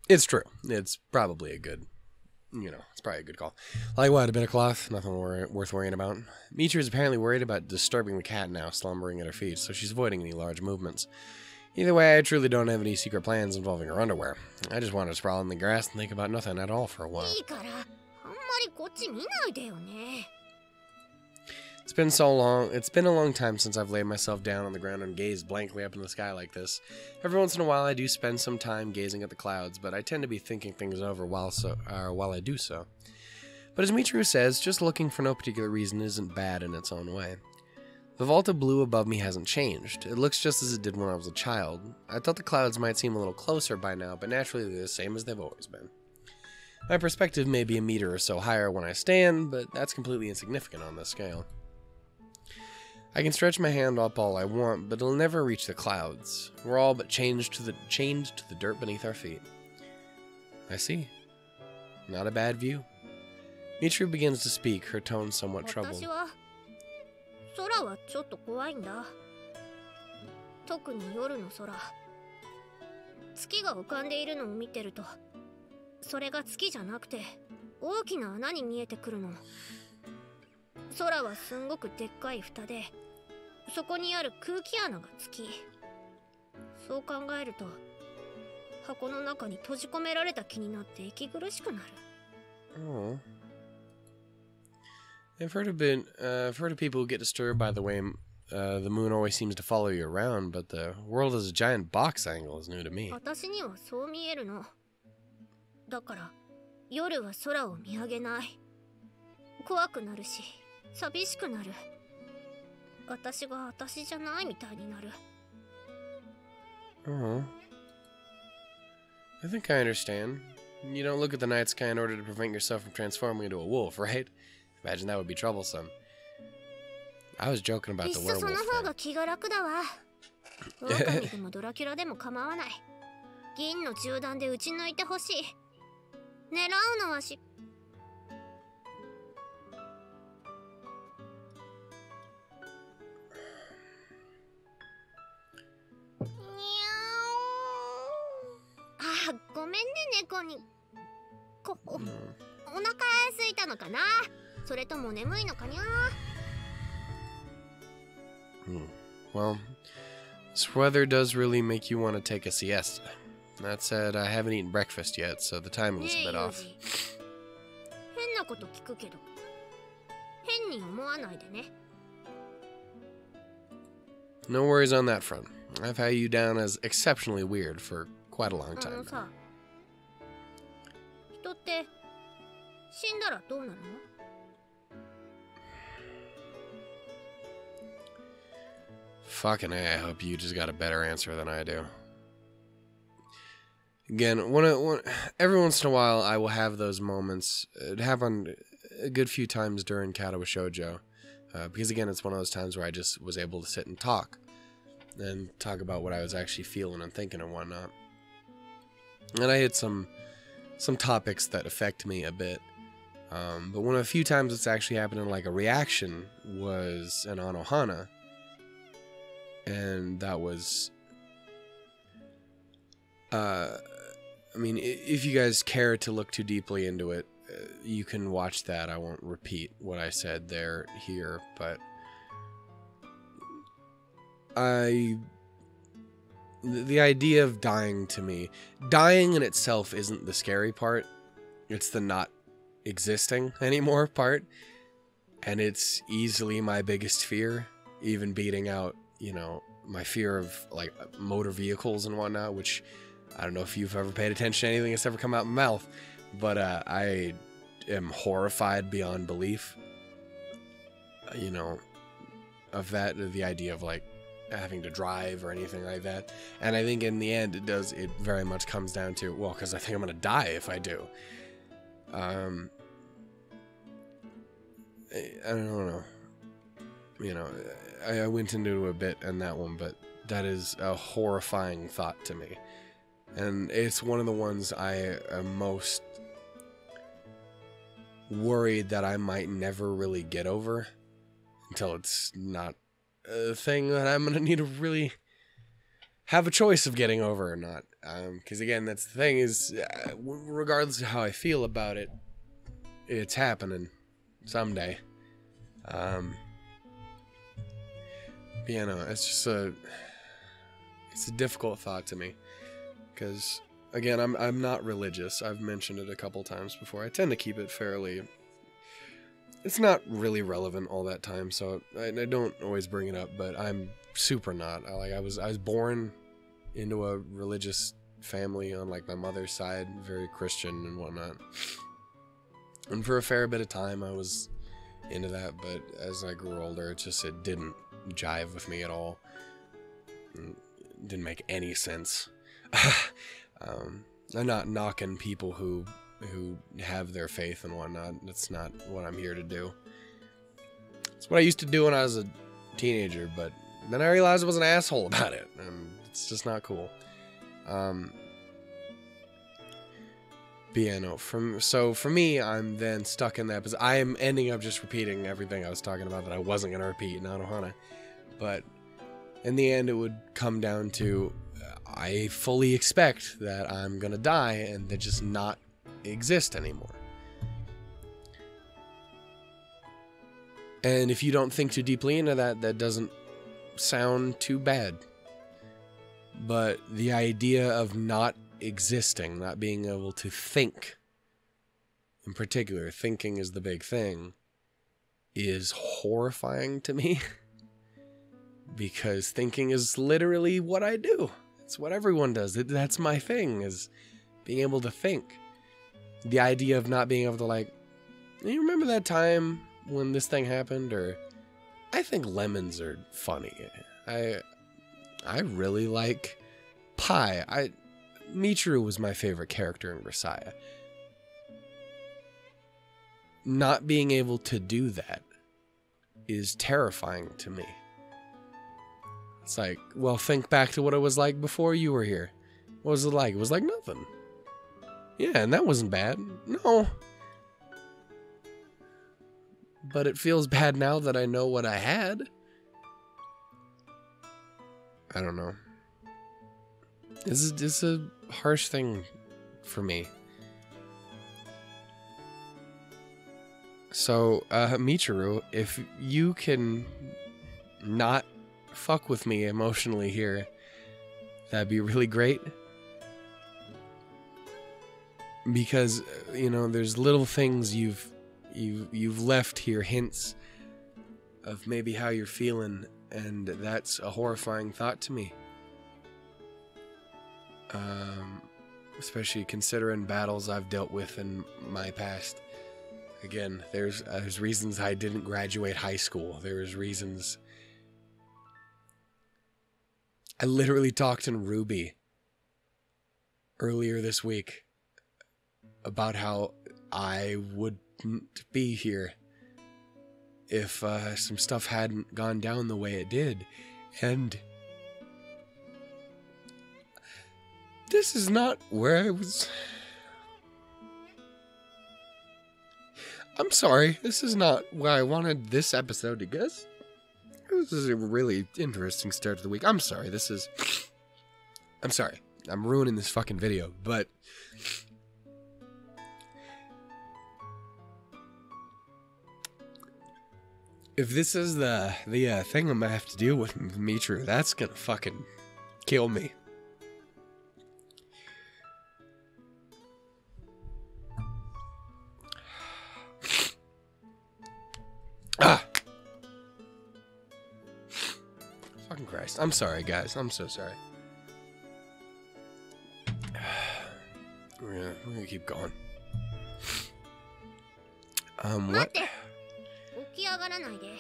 It's true. It's probably a good, you know, it's probably a good call. Like what, a bit of cloth? Nothing worth worrying about. Michiru is apparently worried about disturbing the cat now slumbering at her feet, so she's avoiding any large movements. Either way, I truly don't have any secret plans involving her underwear. I just want to sprawl in the grass and think about nothing at all for a while. It's been so long. It's been a long time since I've laid myself down on the ground and gazed blankly up in the sky like this. Every once in a while I do spend some time gazing at the clouds, but I tend to be thinking things over while I do so. But as Michiru says, just looking for no particular reason isn't bad in its own way. The vault of blue above me hasn't changed. It looks just as it did when I was a child. I thought the clouds might seem a little closer by now, but naturally they're the same as they've always been. My perspective may be a meter or so higher when I stand, but that's completely insignificant on this scale. I can stretch my hand up all I want, but it'll never reach the clouds. We're all but chained to the dirt beneath our feet. I see. Not a bad view. Michiru begins to speak, her tone somewhat troubled. 特に夜の空、月が浮かんでいるのを見てると、それが月じゃなくて大きな穴に見えてくるの。空はすんごくでっかい蓋で、そこにある空気穴が月。そう考えると箱の中に閉じ込められた気になって息苦しくなる。Oh. I've heard of people who get disturbed by the way the moon always seems to follow you around, but the world as a giant box angle is new to me. 私にはそう見えるの。だから夜は空を見上げない。怖くなるし、寂しくなる。私が私じゃないみたいになる。Oh. I think I understand. You don't look at the night sky in order to prevent yourself from transforming into a wolf, right? Imagine that would be troublesome. I was joking about the werewolf その方が気が楽だわ。狼でもドラキュラでも構わない。銀の銃弾で撃ち抜いてほしい。狙うのはごめんね、猫に。お腹空いたのかな？それとも眠いのかにゃ？ Well, this weather does really make you want to take a siesta. That said, I haven't eaten breakfast yet, so the timing's a bit off. 変なこと聞くけど、変に思わないでね。No worries on that front. I've had you down as exceptionally weird for quite a long あ time の now. さ、人って死んだらどうなるの？Fucking A, I hope you just got a better answer than I do. Again, every once in a while, I will have those moments. It happened a good few times during Katawa Shoujo. Because again, it's one of those times where I just was able to sit and talk about what I was actually feeling and thinking and whatnot. And I had some topics that affect me a bit. But one of the few times it's actually happened in like a reaction was an Anohana. And that was... I mean, if you guys care to look too deeply into it, you can watch that. I won't repeat what I said here, but... The idea of dying to me... Dying in itself isn't the scary part. It's the not existing anymore part. And it's easily my biggest fear. Even beating out, you know, my fear of, like, motor vehicles and whatnot, which... I don't know if you've ever paid attention to anything that's ever come out of my mouth, but I am horrified beyond belief, you know, of that, the idea of, like, having to drive or anything like that. And I think in the end, it very much comes down to, well, because I think I'm going to die if I do. I don't know. You know, I went into a bit in that one, but that is a horrifying thought to me. And it's one of the ones I am most worried that I might never really get over until it's not a thing that I'm going to need to really have a choice of getting over or not. Because again, that's the thing is, regardless of how I feel about it, it's happening someday. You know, it's just it's a difficult thought to me. Because, again, I'm not religious. I've mentioned it a couple times before. I tend to keep it fairly... It's not really relevant all that time, so I don't always bring it up, but I'm super not. I was born into a religious family on, like, my mother's side, very Christian and whatnot. And for a fair bit of time, I was into that, but as I grew older, it didn't jive with me at all. It didn't make any sense. I'm not knocking people who have their faith and whatnot. That's not what I'm here to do. It's what I used to do when I was a teenager, but then I realized I was an asshole about it, and it's just not cool. But yeah, no, so for me, I'm then stuck in that position. I am ending up just repeating everything I was talking about that I wasn't going to repeat in Anohana. But in the end, it would come down to I fully expect that I'm gonna die and to just not exist anymore. And if you don't think too deeply into that, that doesn't sound too bad. But the idea of not existing, not being able to think, in particular, thinking is the big thing, is horrifying to me. Because thinking is literally what I do. It's what everyone does. That's my thing, is being able to think. The idea of not being able to, like, you remember that time when this thing happened? Or, I think lemons are funny. I really like pie. Michiru was my favorite character in Grisaia. Not being able to do that is terrifying to me. It's like, well, think back to what it was like before you were here. What was it like? It was like nothing. Yeah, and that wasn't bad. No. But it feels bad now that I know what I had. I don't know. This is a harsh thing for me. So, Michiru, if you can not fuck with me emotionally here, that'd be really great. Because, you know, there's little things you've left here, hints of maybe how you're feeling, and that's a horrifying thought to me. Especially considering battles I've dealt with in my past. Again, there's reasons I didn't graduate high school. There's reasons. I literally talked in Ruby earlier this week about how I wouldn't be here if some stuff hadn't gone down the way it did. And this is not where I was. I'm sorry, this is not where I wanted this episode to go. This is a really interesting start to the week. I'm sorry, I'm sorry. I'm ruining this fucking video, but if this is the thing I'm gonna have to deal with Michiru, that's gonna fucking kill me. Ah! Fucking Christ. I'm sorry, guys. I'm so sorry. We're gonna keep going. What? 起き上がらないで。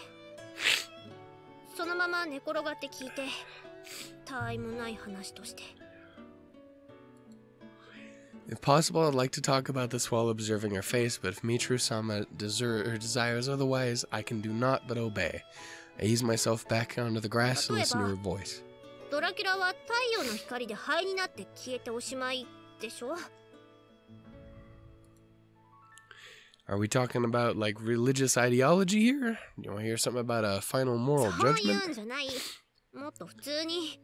そのまま寝転がって聞いて。たわいもない話として。 If possible, I'd like to talk about this while observing her face, but if Michiru-sama desires otherwise, I can do naught but obey. I ease myself back onto the grass and listen to her voice. ドラキュラは太陽の光で灰になって消えておしまいでしょ? Are we talking about, like, religious ideology here? You want to hear something about a final moral judgment? そういうんじゃない。もっと普通に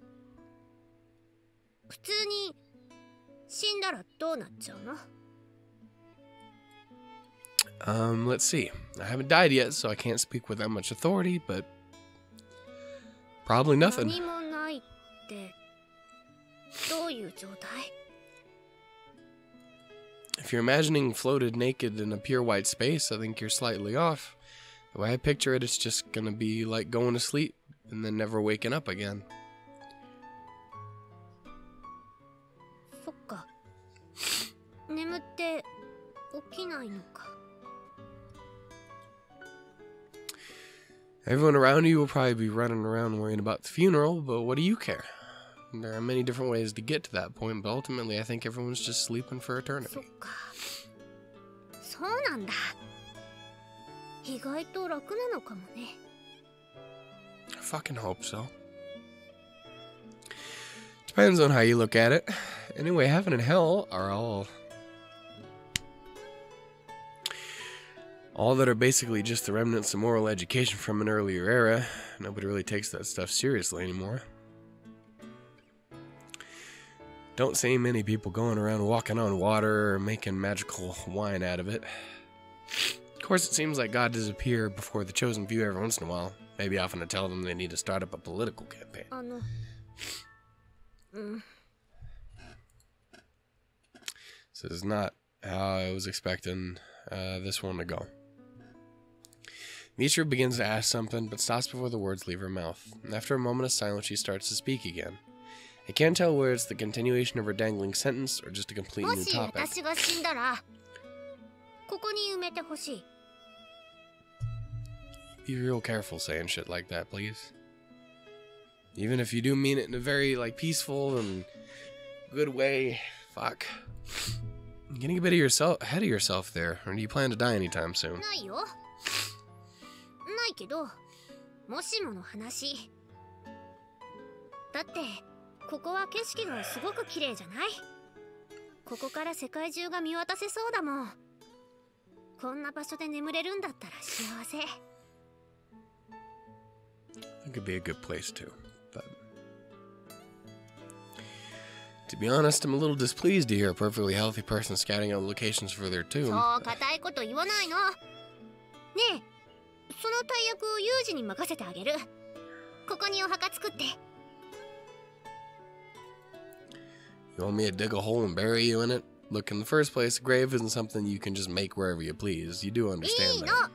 死んだらどうなっちゃうの? Let's see. I haven't died yet, so I can't speak with that much authority, but probably nothing. 何もないってどういう状態? If you're imagining floated naked in a pure white space, I think you're slightly off. The way I picture it, it's just gonna be like going to sleep and then never waking up again. そっか。眠って起きないのか。 Everyone around you will probably be running around worrying about the funeral, but what do you care? There are many different ways to get to that point, but ultimately I think everyone's just sleeping for eternity. そっか。そうなんだ。意外と楽なのかもね。 I fucking hope so. Depends on how you look at it. Anyway, heaven and hell are all all that are basically just the remnants of moral education from an earlier era. Nobody really takes that stuff seriously anymore. Don't see many people going around walking on water or making magical wine out of it. Of course, it seems like God does appear before the chosen few every once in a while. Maybe often to tell them they need to start up a political campaign. This is not how I was expecting this one to go. Michiru begins to ask something, but stops before the words leave her mouth. And after a moment of silence, she starts to speak again. I can't tell whether it's the continuation of her dangling sentence or just a completely new topic. Be real careful saying shit like that, please. Even if you do mean it in a very, peaceful and good way. Fuck. You're getting a bit ahead of yourself there. Or do you plan to die anytime soon? It could be a good place too, but to be honest, I'm a little displeased to hear a perfectly healthy person scouting out locations for their tomb. You want me to dig a hole and bury you in it? Look, in the first place, a grave isn't something you can just make wherever you please. You do understand that.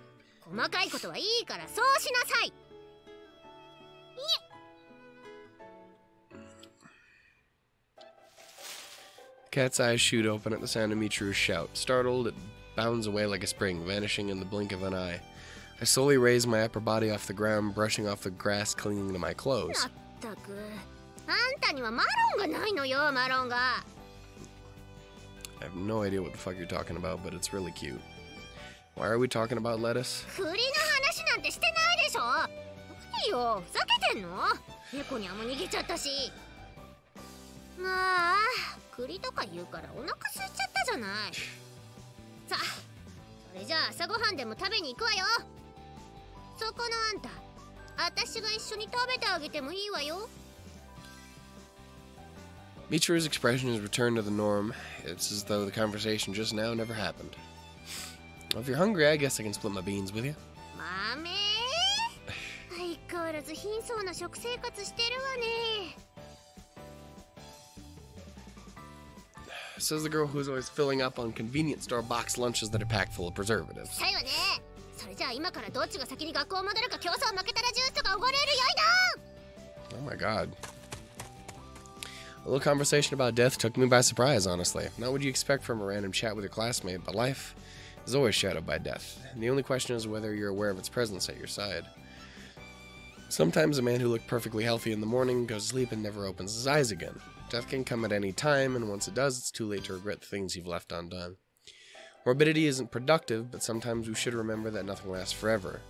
Cat's eyes shoot open at the sound of Michiru's shout. Startled, it bounds away like a spring, vanishing in the blink of an eye. I slowly raise my upper body off the ground, brushing off the grass clinging to my clothes. I have no idea what the fuck you're talking about, but it's really cute. Why are we talking about lettuce? Michiru's expression has returned to the norm. It's as though the conversation just now never happened. Well, if you're hungry, I guess I can split my beans with you. Says the girl who's always filling up on convenience store box lunches that are packed full of preservatives. Oh my god. A little conversation about death took me by surprise, honestly. Not what you expect from a random chat with your classmate, but life is always shadowed by death. And the only question is whether you're aware of its presence at your side. Sometimes a man who looked perfectly healthy in the morning goes to sleep and never opens his eyes again. Death can come at any time, and once it does, it's too late to regret the things you've left undone. Morbidity isn't productive, but sometimes we should remember that nothing lasts forever.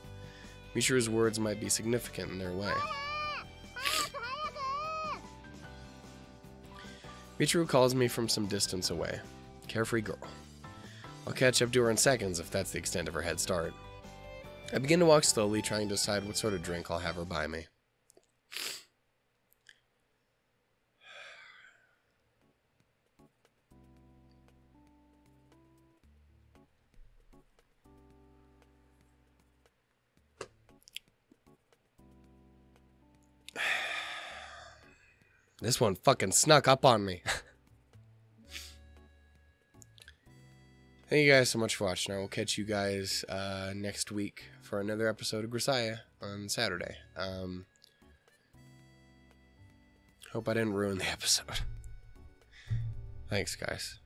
Michiru's words might be significant in their way. Michiru calls me from some distance away. Carefree girl. I'll catch up to her in seconds if that's the extent of her head start. I begin to walk slowly, trying to decide what sort of drink I'll have her buy me. This one fucking snuck up on me. Thank you guys so much for watching. I will catch you guys next week for another episode of Grisaia on Saturday. Hope I didn't ruin the episode. Thanks, guys.